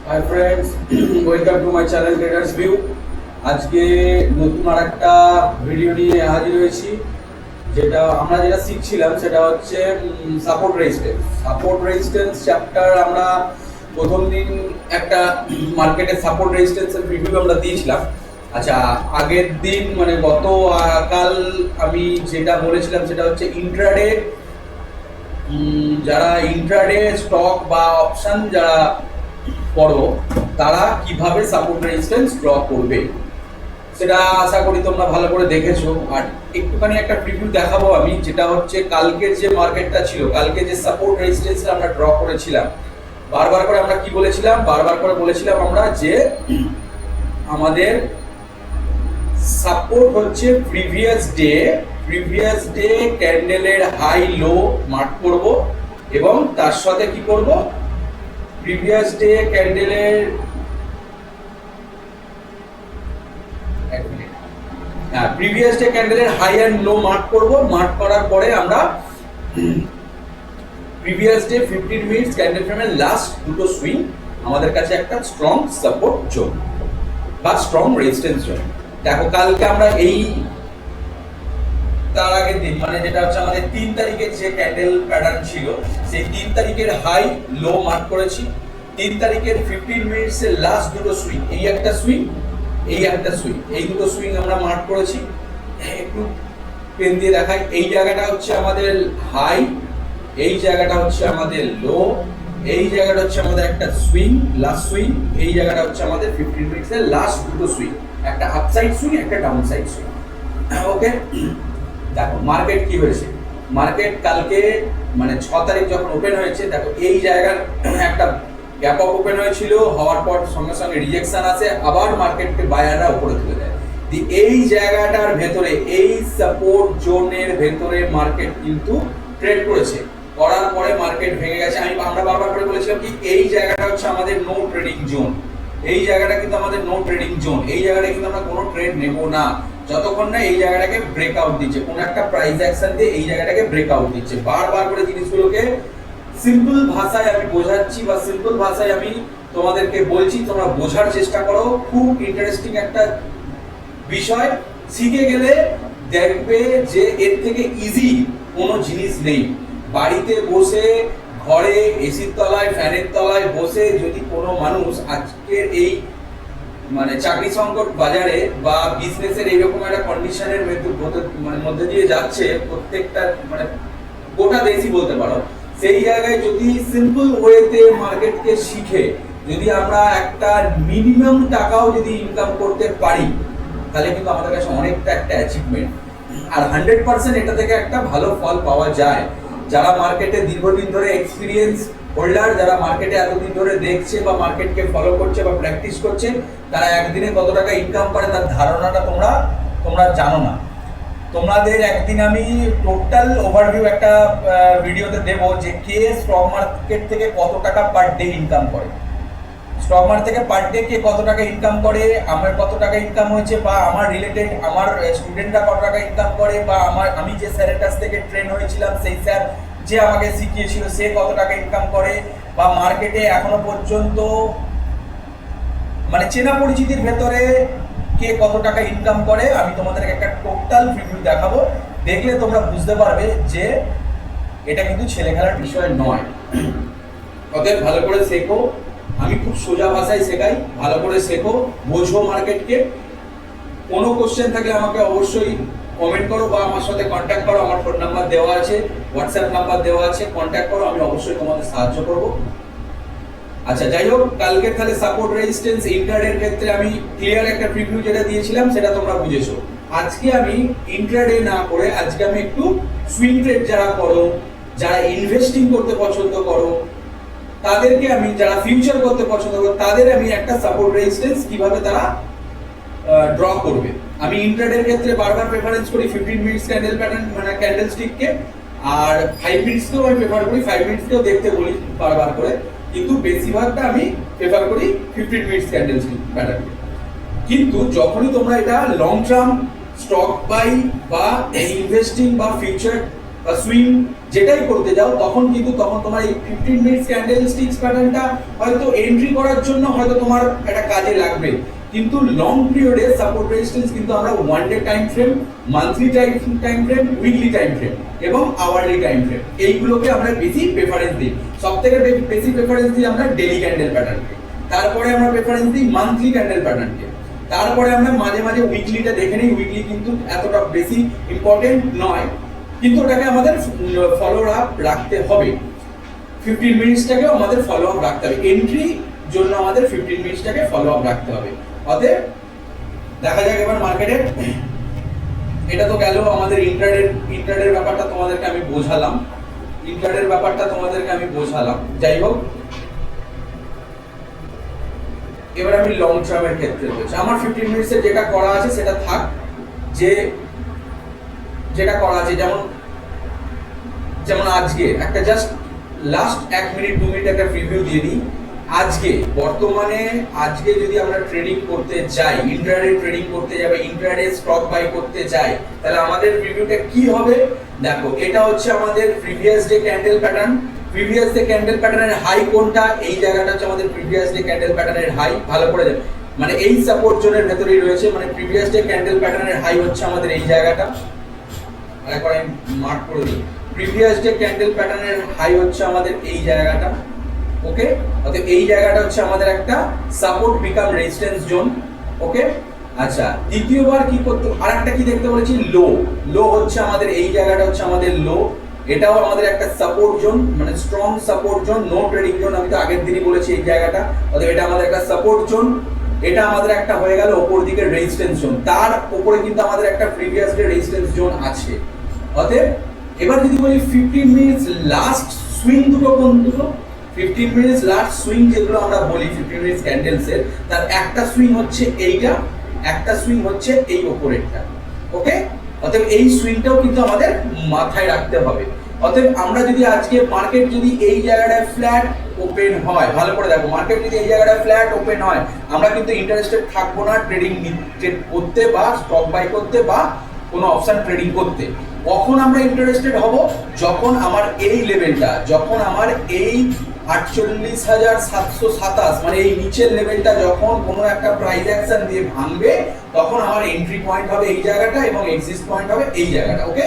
Hi friends, welcome to my channel traders view. আজকে নতুন আর একটা ভিডিও নিয়ে হাজির হয়েছি। যেটা শিখছিলাম সেটা হচ্ছে সাপোর্ট রেজিস্ট্যান্স চ্যাপ্টার। আমরা প্রথম দিন একটা মার্কেটের সাপোর্ট রেজিস্ট্যান্সের রিভিউ আমরা দিয়েছিলাম। আচ্ছা, আগের দিন মানে কাল আমি যেটা বলেছিলাম সেটা হচ্ছে ইন্ট্রাডে, যারা ইন্ট্রাডে স্টক বা অপশন যারা পড়ো তারা কিভাবে সাপোর্ট রেজিস্ট্যান্স ড্র করবে সেটা আশা করি তোমরা ভালো করে দেখেছো। আর একটুখানি একটা প্রিভিউ দেখাবো আমি, যেটা হচ্ছে কালকের যে মার্কেটটা ছিল, কালকে যে সাপোর্ট রেজিস্ট্যান্সটা আমরা ড্র করেছিলাম। বারবার করে আমরা কি বলেছিলাম, আমরা যে আমাদের সাপোর্ট হচ্ছে প্রিভিয়াস ডে ক্যান্ডেলের হাই লো মার্ক করব, এবং তার সাথে কি করব, প্রিভিয়াস ডে ক্যান্ডেলের হাই অ্যান্ড লো মার্ক করব। মার্ক করার পরে আমরা প্রিভিয়াস ডে 15 মিনিটস ক্যান্ডেল ফ্রেমের লাস্ট দুটো সুইং আমাদের কাছে একটা স্ট্রং সাপোর্ট জোন বা স্ট্রং রেজিস্ট্যান্স জোন। দেখো, কালকে আমরা তার আগের দিন মানে যেটা হচ্ছে আমাদের 3 তারিখের যে ক্যান্ডেল প্যাটার্ন ছিল, সেই 3 তারিখের হাই লো মার্ক করেছি। 3 তারিখের 15 মিনিটস এর লাস্ট দুটো সুইং, এই একটা সুইং, এই দুটো সুইং আমরা মার্ক করেছি। একটু পেন দিয়ে দেখাই। এই জায়গাটা হচ্ছে আমাদের হাই, এই জায়গাটা হচ্ছে আমাদের লো, এই জায়গাটা হচ্ছে আমাদের একটা সুইং, লাস্ট সুইং, এই জায়গাটা হচ্ছে আমাদের 15 মিনিটস এর লাস্ট দুটো সুইং, একটা আপসাইড সুইং, একটা ডাউন সাইড সুইং। ওকে, দেখো মার্কেট কি হয়েছে। মার্কেট কালকে মানে 6 তারিখ যখন ওপেন হয়েছে, দেখো এই জায়গার একটা গ্যাপ আপ ওপেন হয়েছিল, হওয়ার পর সঙ্গে সঙ্গে রিজেকশন আসে, আবার মার্কেটকে বায়াররা উপরে তুলে দেয়। এই জায়গাটার ভেতরে, এই সাপোর্ট জোনের ভেতরে মার্কেট কিন্তু ট্রেড করেছে। করার পরে মার্কেট ভেঙে গেছে। আমরা বারবার করে বলেছিলাম কি এই জায়গাটা হচ্ছে আমাদের নো ট্রেডিং জোন। এই জায়গাটা কিন্তু আমাদের নো ট্রেডিং জোন। এই জায়গাটা কিন্তু আমরা কোনো ট্রেড নেব না যতক্ষণ না এই জায়গাটাকে ব্রেকআউট দিচ্ছে, কোনো একটা প্রাইস অ্যাকশন দিয়ে এই জায়গাটাকে ব্রেকআউট দিচ্ছে। বারবার করে জিনিসগুলোকে সিম্পল ভাষায় আমি বোঝাচ্ছি বা সিম্পল ভাষায় আমি তোমাদেরকে বলছি, তোমরা বোঝার চেষ্টা করো। খুব ইন্টারেস্টিং একটা বিষয়, শিখে গেলে দেখবে যে এর থেকে ইজি কোনো জিনিস নেই। বাড়িতে বসে, ঘরে এসির তলায়, ফ্যানের তলায় বসে যদি কোনো মানুষ আজকের এই মানে চাকরি সংকট বাজারে বা বিজনেসের এইরকম একটা কন্ডিশনের মধ্যে দিয়ে যাচ্ছে, প্রত্যেকটা মানে গোটা দেশই বলতে পারো, সেই জায়গায় যদি সিম্পল ওয়েতে মার্কেটকে শিখে যদি আমরা একটা মিনিমাম টাকাও যদি ইনকাম করতে পারি, তাহলে কিন্তু আমাদের কাছে অনেকটা একটা অ্যাচিভমেন্ট। আর 100% এটা থেকে একটা ভালো ফল পাওয়া যায়। যারা মার্কেটে দীর্ঘদিন ধরে এক্সপিরিয়েন্স হোল্ডার, যারা মার্কেটে এতদিন ধরে দেখছে বা মার্কেটকে ফলো করছে বা প্র্যাকটিস করছে, তারা একদিনে কত টাকা ইনকাম করে তার ধারণাটা তোমরা জানো না। তোমাদের একদিন আমি টোটাল ওভারভিউ একটা ভিডিওতে দেবো যে কে স্টক মার্কেট থেকে কত টাকা পার ডে ইনকাম করে, স্টক মার্কেট থেকে পার ডে কে কত টাকা ইনকাম করে, আমার কত টাকা ইনকাম হয়েছে, বা আমার রিলেটেড আমার স্টুডেন্টরা কত টাকা ইনকাম করে, বা আমি যে স্যারের কাছ থেকে ট্রেন হয়েছিলাম সেই স্যার যে আমাকে শিখিয়েছিল সে কত টাকা ইনকাম করে, বা মার্কেটে এখনো পর্যন্ত মানে চেনা পরিচিতির ভেতরে কে কত টাকা ইনকাম করে, আমি তোমাদেরকে একটা টোটাল রিভিউ দেখাবো। দেখলে তোমরা বুঝতে পারবে যে এটা কিন্তু ছেলে খেলার বিষয় নয়। অতএব ভালো করে শেখো। আমি খুব সোজা ভাষায় শেখাই, ভালো করে শেখো, বোঝো মার্কেটকে। কোনো কোশ্চেন থাকলে আমাকে অবশ্যই কমেন্ট করো বা আমার সাথে কন্ট্যাক্ট করো। আমার ফোন নাম্বার দেওয়া আছে, হোয়াটসঅ্যাপ নাম্বার দেওয়া আছে, কন্ট্যাক্ট করো, আমি অবশ্যই তোমাদের সাহায্য করব। আচ্ছা, যাই হোক, কালকে তাহলে সাপোর্ট রেজিস্ট্যান্স ইন্ট্রাডের ক্ষেত্রে আমি ক্লিয়ার একটা প্রিভিউ যেটা দিয়েছিলাম সেটা তোমরা বুঝেছো। আজকে আমি ইন্ট্রাডে না করে আজকে আমি একটু সুইং ট্রেড যারা করো, যারা ইনভেস্টিং করতে পছন্দ করো, তাদেরকে আমি, যারা ফিউচার করতে পছন্দ করো, তাদের আমি একটা সাপোর্ট রেজিস্ট্যান্স কিভাবে তারা ড্র করবে। আমি ইন্ট্রাডের ক্ষেত্রে বারবার প্রেফারেন্স করি 15 মিনিটস ক্যান্ডেল প্যাটার্ন মানে ক্যান্ডেল স্টিককে, আর 5 মিনিটসকেও আমি প্রেফার করি, 5 মিনিটসকেও দেখতে বলি বারবার করে, কিন্তু বেশিরভাগটা আমি প্রেফার করি 15 মিনিটস ক্যান্ডেল স্টিক প্যাটার্নকে। কিন্তু যখনই তোমরা এটা লং টার্ম স্টক বাই বা ইনভেস্টিং বা ফিউচার বা সুইং যেটাই করতে যাও তখন তোমার এই 15 মিনিটস ক্যান্ডেল স্টিক্স প্যাটার্নটা হয়তো এন্ট্রি করার জন্য হয়তো তোমার একটা কাজে লাগবে, কিন্তু লং পিরিয়ডে সাপোর্ট রেজিস্ট্যান্স কিন্তু আমরা one day time frame, monthly time frame, weekly time frame এবং আওয়ারলি টাইম ফ্রেম এইগুলোকে আমরা বেশি প্রেফারেন্স দিই। সবথেকে বেশি প্রেফারেন্স দিই আমরা ডেইলি ক্যান্ডেল প্যাটার্নকে, তারপরে আমরা প্রেফারেন্স দিই মান্থলি ক্যান্ডেল প্যাটার্নকে, তারপরে আমরা মাঝে মাঝে উইকলিটা দেখে নিই। উইকলি কিন্তু এতটা বেশি ইম্পর্টেন্ট নয়, কিন্তু ওটাকে আমাদের ফলো আপ রাখতে হবে। 15 মিনিটসটাকেও আমাদের ফলো আপ রাখতে হবে, এন্ট্রি জন্য আমাদের 15 মিনিটসটাকে ফলো আপ রাখতে হবে। অতএব দেখা যাক এবার মার্কেটে। এটা তো গেল আমাদের ইন্ট্রাডের ব্যাপারটা তোমাদেরকে আমি বোঝালাম, যাই হোক এবার আমি লং টার্মের ক্ষেত্রে বলছি। আমার 15 মিনিটসের যেটা করা আছে সেটা থাক, যেটা করা আছে যেমন আজকে একটা জাস্ট লাস্ট 1 মিনিট 2 মিনিট একটা প্রিভিউ দিয়ে দিই। আজকে যদি আমরা ট্রেডিং করতে যাই, ইন্ট্রাডে ট্রেডিং করতে যাই বা ইন্ট্রাডে স্টক বাই করতে যাই, তাহলে আমাদের প্রিভিউটা কি হবে? দেখো, এটা হচ্ছে আমাদের previous day candle pattern. Previous day candle প্যাটার্নের হাই কোনটা? এই জায়গাটা হচ্ছে আমাদের প্রিভিয়াস ডে ক্যান্ডেল প্যাটার্নের হাই। ভালো করে দেখো, মানে এই সাপোর্ট জোনের ভেতরেই রয়েছে, মানে প্রিভিয়াস ডে ক্যান্ডেল প্যাটার্নের হাই হচ্ছে আমাদের এই জায়গাটা। আরেকবার আমি মার্ক করে দিই, প্রিভিয়াস ডে ক্যান্ডেল প্যাটার্নের হাই হচ্ছে আমাদের এই জায়গাটা। ওকে, অতএব এই জায়গাটা হচ্ছে আমাদের একটা সাপোর্ট বিকাম রেজিস্ট্যান্স জোন। ওকে, আচ্ছা, দ্বিতীয়বার কি করতে, আরেকটা কি দেখতে বলেছি? লো হচ্ছে আমাদের এই জায়গাটা, হচ্ছে আমাদের লো। এটাও আমাদের একটা সাপোর্ট জোন, মানে strong support zone, no trading zone. আমি তো আগের দিনই বলেছি এই জায়গাটা, অতএব এটা আমাদের একটা সাপোর্ট জোন। এটা আমাদের একটা হয়ে গেল উপর দিকে রেজিস্ট্যান্স জোন, তার উপরে কিন্তু আমাদের একটা প্রিভিয়াস ডে রেজিস্ট্যান্স জোন আছে। অতএব এবার যদি বলি 15 মিনিটস লাস্ট সুইং দুটো কোন দুটো? 15 মিনিটস লাস্ট সুইং যেগুলো আমরা বলি 15 মিনিটস ক্যান্ডেলসের, তার একটা সুইং হচ্ছে এইটা, একটা সুইং হচ্ছে এই উপরেরটা। ওকে, অতএব এই সুইংটাও কিন্তু আমাদের মাথায় রাখতে হবে। অতএব আমরা যদি আজকে মার্কেট যদি এই জায়গাটায় ফ্ল্যাট ওপেন হয়, ভালো করে দেখো, মার্কেট যদি এই জায়গাটায় ফ্ল্যাট ওপেন হয়, আমরা কিন্তু ইন্টারেস্টেড থাকবো না ট্রেডিং করতে বা স্টক বাই করতে বা কোনো অপশন ট্রেডিং করতে। কখন আমরা ইন্টারেস্টেড হব? যখন আমার এই লেভেলটা, যখন আমার এই 48,727 মানে এই নিচের লেভেলটা যখন কোনো একটা প্রাইস অ্যাকশন দিয়ে ভাঙবে, তখন আমার এন্ট্রি পয়েন্ট হবে এই জায়গাটা এবং এক্সিট পয়েন্ট হবে এই জায়গাটা। ওকে,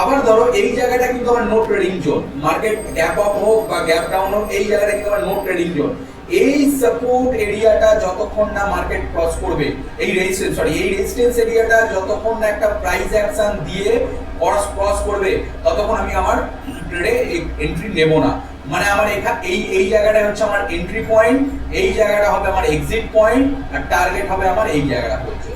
আবার ধরো এই জায়গাটা কিন্তু আমার no trading zone, market gap up হোক বা গ্যাপ ডাউন হোক, এই জায়গাটা কিন্তু আমার নো ট্রেডিং জোন। এই সাপোর্ট এরিয়াটা যতক্ষণ না মার্কেট ক্রস করবে, এই রেজিস্ট্যান্স এরিয়াটা যতক্ষণ না একটা প্রাইস অ্যাকশন দিয়ে ক্রস করবে, ততক্ষণ আমি আমার ট্রেডে এন্ট্রি নেব না। মানে আমার এই জায়গাটা হচ্ছে আমার এন্ট্রি পয়েন্ট, এই জায়গাটা হবে আমার এক্সিট পয়েন্ট, আর টার্গেট হবে আমার এই জায়গাটা হচ্ছে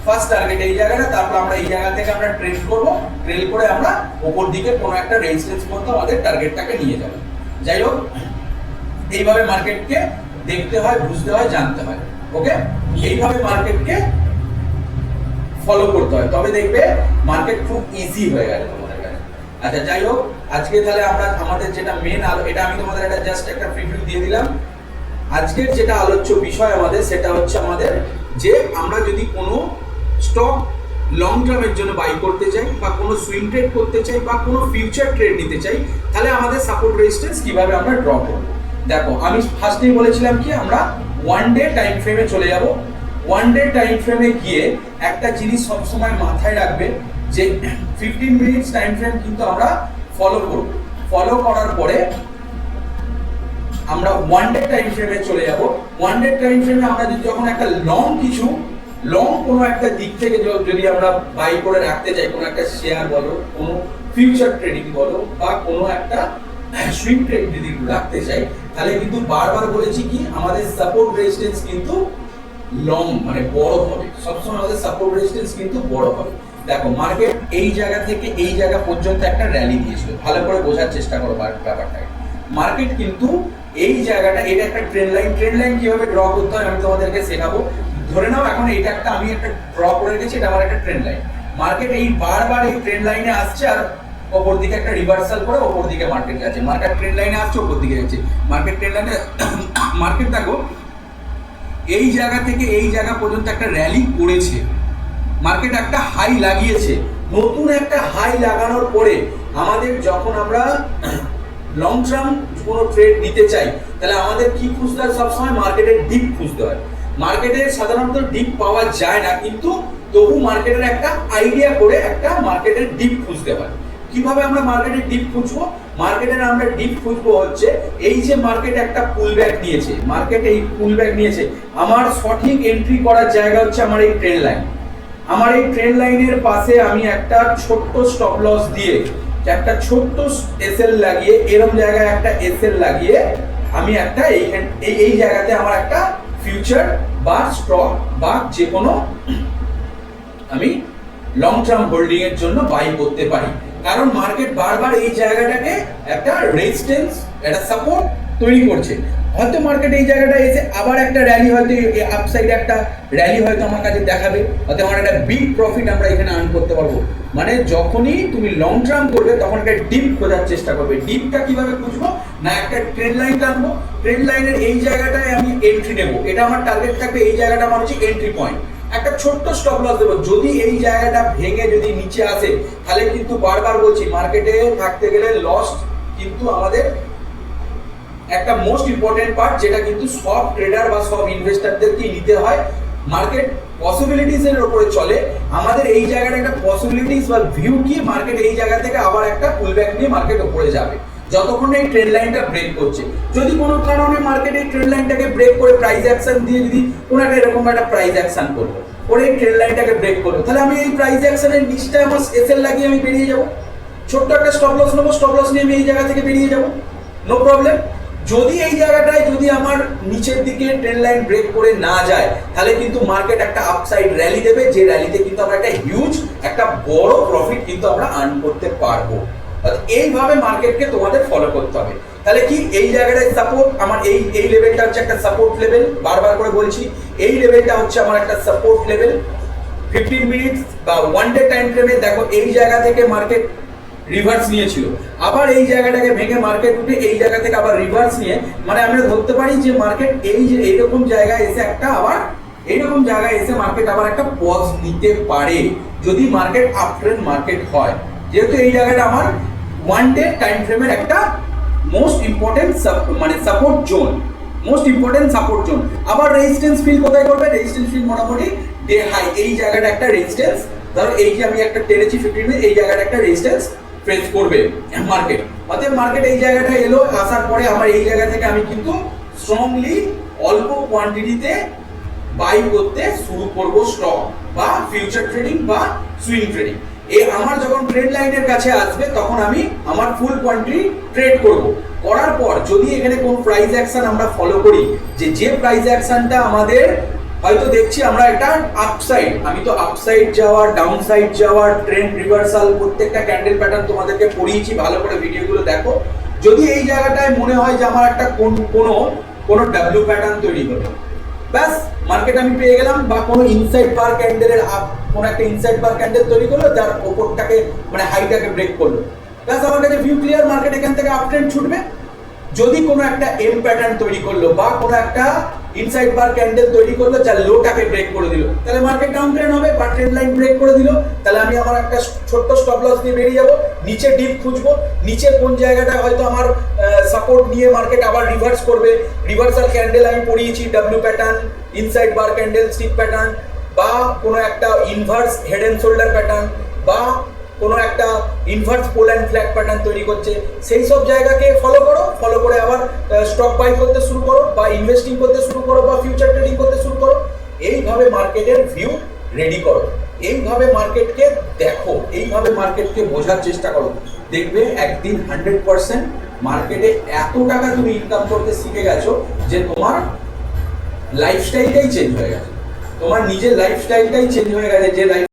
ফার্স্ট টার্গেট এই জায়গাটা। তারপর আমরা এই জায়গা থেকে আমরা ট্রেড করব, ট্রেড করে আমরা উপর দিকে কোনো একটা রেজিস্ট্যান্স পর্যন্ত আমাদের টার্গেটটাকে নিয়ে যাব। যাই হোক, এইভাবে মার্কেটকে দেখতে হয়, বুঝতে হয়, জানতে হয়। ওকে, এইভাবে মার্কেটকে ফলো করতে হয়, তবে দেখবে মার্কেট খুব ইজি হয়ে গেল তোমাদের কাছে। আচ্ছা, যাই হোক, আজকে তাহলে আমরা আমাদের যেটা মেন এটা আমি তোমাদের একটা জাস্ট একটা প্রিভিউ দিয়ে দিলাম। আজকের যেটা আলোচ্য বিষয় আমাদের, সেটা হচ্ছে আমাদের যে আমরা যদি কোনো স্টক লং টার্মের জন্য বাই করতে চাই বা কোনো সুইং ট্রেড করতে চাই বা কোনো ফিউচার ট্রেড নিতে চাই, তাহলে আমাদের সাপোর্ট রেজিস্ট্যান্স কিভাবে আমরা ড্র করব। দেখো, আমি ফার্স্টেই বলেছিলাম কি আমরা ওয়ান ডে টাইম ফ্রেমে চলে যাব। ওয়ান ডে টাইম ফ্রেমে গিয়ে একটা জিনিস সবসময় মাথায় রাখবে যে 15 মিনিটস টাইম ফ্রেম কিন্তু আমরা ফলো করব। ফলো করার পরে আমরা ওয়ান ডে টাইম ফ্রেমে চলে যাব। ওয়ান ডে টাইম ফ্রেমে আমরা যদি যখন একটা লং কোনো একটা দিক থেকে যদি আমরা বাই করে রাখতে চাই, কোনো একটা শেয়ার বলো, কোনো ফিউচার ট্রেডিং বলো বা কোনো একটা সুইং ট্রেড যদি রাখতে চাই, তাহলে কিন্তু বারবার বলেছি কি আমাদের সাপোর্ট রেজিস্ট্যান্স কিন্তু লং মানে বড় হবে। সবসময় আমাদের সাপোর্ট রেজিস্ট্যান্স কিন্তু বড় হবে। দেখো, মার্কেট এই জায়গা থেকে এই জায়গা পর্যন্ত একটা র্যালি দিয়েছিল, ভালো করে বোঝার চেষ্টা করো ব্যাপারটাকে। মার্কেট কিন্তু এই জায়গাটা, এটা একটা ট্রেন্ড লাইন কিভাবে ড্র করতে হয় আমি তোমাদেরকে শেখাবো। ধরে নাও এখন এটা একটা আমি একটা ড্র করে রেখেছি, এটা আমার একটা ট্রেন্ড লাইন। মার্কেট এই বারবার এই ট্রেন্ড লাইনে আসছে আর ওপর দিকে একটা রিভার্সাল করে ওপর দিকে মার্কেট যাচ্ছে। মার্কেট ট্রেন্ড লাইনে আসছে, ওপর দিকে যাচ্ছে। মার্কেট ট্রেন্ড লাইনে মার্কেট দেখো এই জায়গা থেকে এই জায়গা পর্যন্ত একটা র্যালি করেছে, মার্কেট একটা হাই লাগিয়েছে। নতুন একটা হাই লাগানোর পরে আমাদের যখন আমরা লং টার্ম কোনো ট্রেড নিতে চাই তাহলে আমাদের কি খুঁজতে হয়? সবসময় মার্কেটের ডিপ খুঁজতে হয়। মার্কেটে সাধারণত ডিপ পাওয়া যায় না, কিন্তু তবু মার্কেটের একটা আইডিয়া করে একটা মার্কেটের ডিপ খুঁজতে হয়। কিভাবে আমরা মার্কেটের ডিপ খুঁজবো? মার্কেটের আমরা ডিপ খুঁজবো হচ্ছে এই যে মার্কেট একটা পুলব্যাক নিয়েছে, মার্কেট এই পুলব্যাক নিয়েছে, আমার সঠিক এন্ট্রি করার জায়গা হচ্ছে আমার এই ট্রেন্ড লাইন। আমার এই ট্রেন্ড লাইনের পাশে আমি একটা ছোট্ট স্টপ লস দিয়ে, একটা ছোট্ট এসএল লাগিয়ে, এরকম জায়গায় একটা এসএল লাগিয়ে আমি একটা এই জায়গাতে আমার একটা ফিউচার বা স্টক বা যে কোনো আমি লং টার্ম হোল্ডিং এর জন্য বাই করতে পারি। কারণ মার্কেট বারবার এই জায়গাটাকে একটা রেজিস্ট্যান্স, একটা সাপোর্ট তৈরি করছে। হয়তো মার্কেট এই জায়গাটা এসে আবার একটা র্যালি, হয়তো আপসাইডে একটা র্যালি হয়তো আমার কাছে দেখাবে, হয়তো আমার একটা বিগ প্রফিট আমরা এখানে আর্ন করতে পারবো। মানে যখনই তুমি লং টার্ম করবে তখন একটা ডিপ খোঁজার চেষ্টা করবে। ডিপটা কিভাবে খুঁজবো? না, একটা ট্রেন্ড লাইন টানবো, ট্রেন্ড লাইনের এই জায়গাটায় আমি এন্ট্রি নেবো, এটা আমার টার্গেট থাকবে, এই জায়গাটা আমার হচ্ছে এন্ট্রি পয়েন্ট। একটা ছোট্ট স্টপ লস দেবো, যদি এই জায়গাটা ভেঙে যদি নিচে আসে তাহলে কিন্তু বারবার বলছি মার্কেটে থাকতে গেলে লস কিন্তু আমাদের একটা মোস্ট ইম্পর্টেন্ট পার্ট, যেটা কিন্তু সব ট্রেডার বা সব ইনভেস্টরদেরকে নিতে হয়। মার্কেট পসিবিলিটিস এর উপরে চলে, আমাদের এই জায়গাটা একটা পসিবিলিটিস বা ভিউ কি মার্কেট এই জায়গা থেকে আবার একটা পুলব্যাক নিয়ে মার্কেট উপরে যাবে যতক্ষণ এই ট্রেন্ড লাইনটা ব্রেক করছে। যদি কোনো কারণে মার্কেট এই ট্রেন্ড লাইনটাকে ব্রেক করে প্রাইস অ্যাকশন দিয়ে যদি কোনো একটা এরকম একটা প্রাইস অ্যাকশন করলো, করে এই ট্রেন্ড লাইনটাকে ব্রেক করলো, তাহলে আমি এই প্রাইস অ্যাকশনের নিচটা আমার এসএল লাগিয়ে আমি বেরিয়ে যাবো, ছোট্ট একটা স্টপ লস নেবো, স্টপ লস নিয়ে আমি এই জায়গা থেকে বেরিয়ে যাবো, নো প্রবলেম। যদি এই জায়গাটায় যদি আমার নিচের দিকে ট্রেন্ড লাইন ব্রেক করে না যায় তাহলে কিন্তু মার্কেট একটা আপসাইড র্যালি দেবে, যে র্যালিতে কিন্তু আমরা একটা হিউজ একটা বড় প্রফিট কিন্তু আমরা আর্ন করতে পারবো। এইভাবে মার্কেটকে তোমাদের ফলো করতে হবে। তাহলে কি এই জায়গাটায় সাপোর্ট আমার এই লেভেলটা হচ্ছে একটা সাপোর্ট লেভেল, বারবার করে বলছি এই লেভেলটা হচ্ছে আমার একটা সাপোর্ট লেভেল। 15 মিনিটস বা 1 ডে টাইম ফ্রেমে দেখো এই জায়গা থেকে মার্কেট রিভার্স নিয়েছিল, আবার এই জায়গাটাকে ভেঙে মার্কেট উঠে এই জায়গা থেকে আবার রিভার্স নিয়ে, মানে আমরা ধরতে পারি যে মার্কেট এই যে এইরকম জায়গায় এসে একটা আবার এইরকম জায়গায় এসে মার্কেট আবার একটা পজ নিতে পারে যদি মার্কেট আপ ট্রেন্ড মার্কেট হয়। যেহেতু এই জায়গাটা আমার 1 ডে টাইম ফ্রেমের একটা মোস্ট ইম্পর্টেন্ট মানে support zone, most important support zone. আবার রেজিস্ট্যান্স ফিল কোথায় করবে? রেজিস্ট্যান্স ফিল মোটামুটি ডে হাই, এই জায়গাটা একটা রেজিস্ট্যান্স, ধরো এই যে আমি একটা টেনেছি 15 মিনিট, এই জায়গাটা একটা রেজিস্ট্যান্স ফেস করবে মার্কেট। অতএব মার্কেট এই জায়গাটা এলো, আসার পরে আমার এই জায়গা থেকে আমি কিন্তু স্ট্রংলি অল্প কোয়ান্টিটিতে বাই করতে শুরু করব স্টক বা ফিউচার ট্রেডিং বা সুইং ট্রেডিং। আমার যখন ট্রেড লাইনের কাছে আসবে তখন আমি আমার ফুল কোয়ান্টিটি ট্রেড করব। করার পর যদি এখানে কোন প্রাইস অ্যাকশন আমরা ফলো করি, যে প্রাইস অ্যাকশনটা আমাদের হয়তো দেখছি আমরা একটা আপসাইড, আমি তো আপসাইড যাওয়ার ডাউন সাইড যাওয়ার ট্রেন্ড রিভার্সাল প্রত্যেকটা ক্যান্ডেল প্যাটার্ন তোমাদেরকে পড়িয়েছি, ভালো করে ভিডিওগুলো দেখো। যদি এই জায়গাটায় মনে হয় যে আমার একটা কোনো ডাব্লিউ প্যাটার্ন তৈরি হলো, ব্যাস মার্কেট আমি পেয়ে গেলাম, বা কোনো ইনসাইড বার ক্যান্ডেলের কোনো একটা ইনসাইড বার ক্যান্ডেল তৈরি করলো যার ওপরটাকে মানে হাইটাকে ব্রেক করলো, ব্যাস আমার কাছে ভিউ ক্লিয়ার, মার্কেট এখান থেকে আপ ট্রেন্ড ছুটবে। যদি কোনো একটা এম প্যাটার্ন তৈরি করলো বা কোনো একটা ইনসাইড বার ক্যান্ডেল তৈরি করলো যার লোটাকে ব্রেক করে দিল, তাহলে মার্কেট ডাউন ট্রেন্ড হবে বা ট্রেন্ড লাইন ব্রেক করে দিল, তাহলে আমি আমার একটা ছোট্ট স্টপ লস দিয়ে বেরিয়ে যাব, নিচে ডিপ খুঁজবো, নিচে কোন জায়গাটা হয়তো আমার সাপোর্ট নিয়ে মার্কেট আবার রিভার্স করবে, রিভার্সাল ক্যান্ডেল আমি পড়িয়েছি, W pattern, inside bar candle, stick pattern, বা কোনো একটা inverse head and shoulder pattern, বা কোনো একটা inverse pole and flag pattern তৈরি করছে, সেই সব জায়গাকে ফলো করো, ফলো করে আবার স্টক বাই করতে শুরু করো বা ইনভেস্টিং করতে শুরু করো বা ফিউচার ট্রেডিং করতে শুরু করো। এইভাবে মার্কেটের ভিউ রেডি করো, এইভাবে মার্কেটকে দেখো, এইভাবে মার্কেটকে বোঝার চেষ্টা করো, দেখবে একদিন 100% মার্কেটে এত টাকা তুমি ইনকাম করতে শিখে গেছো যে তোমার লাইফস্টাইলটাই চেঞ্জ হয়ে গেছে, তোমার নিজের লাইফস্টাইলটাই চেঞ্জ হয়ে গেছে, যে লাইফ